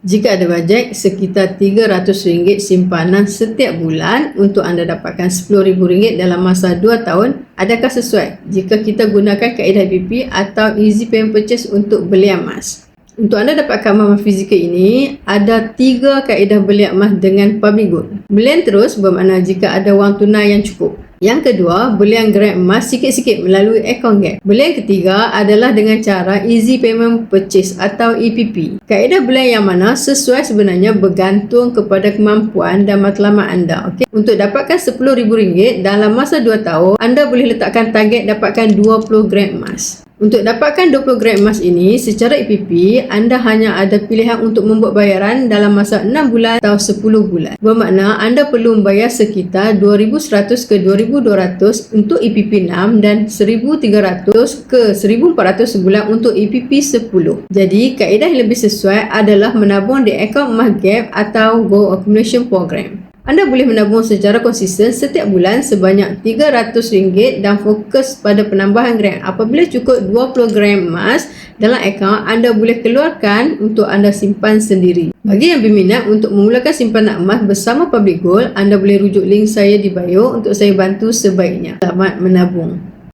Jika ada bajet sekitar RM300 simpanan setiap bulan untuk anda dapatkan RM10,000 dalam masa 2 tahun, adakah sesuai jika kita gunakan kaedah EPP atau Easy Payment Purchase untuk belian emas? Untuk anda dapatkan emas fizikal ini, ada 3 kaedah belian emas dengan public gold. Belian terus bermakna jika ada wang tunai yang cukup. Yang kedua, belian gram emas sikit-sikit melalui akaun gap. Belian ketiga adalah dengan cara Easy Payment Purchase atau EPP. Kaedah belian yang mana sesuai sebenarnya bergantung kepada kemampuan dan matlamat anda. Okay? Untuk dapatkan RM10,000 dalam masa 2 tahun, anda boleh letakkan target dapatkan 20 gram emas. Untuk dapatkan 20 gram emas ini secara EPP, anda hanya ada pilihan untuk membuat bayaran dalam masa 6 bulan atau 10 bulan. Bermakna anda perlu membayar sekitar RM2,100 ke RM2,200 untuk EPP 6 dan RM1,300 ke RM1,400 sebulan untuk EPP 10. Jadi, kaedah yang lebih sesuai adalah menabung di akaun emas gap atau Gold Accumulation Program. Anda boleh menabung secara konsisten setiap bulan sebanyak RM300 dan fokus pada penambahan gram. Apabila cukup 20 gram emas dalam akaun, anda boleh keluarkan untuk anda simpan sendiri. Bagi yang berminat untuk memulakan simpanan emas bersama Public Gold, anda boleh rujuk link saya di bio untuk saya bantu sebaiknya. Selamat menabung.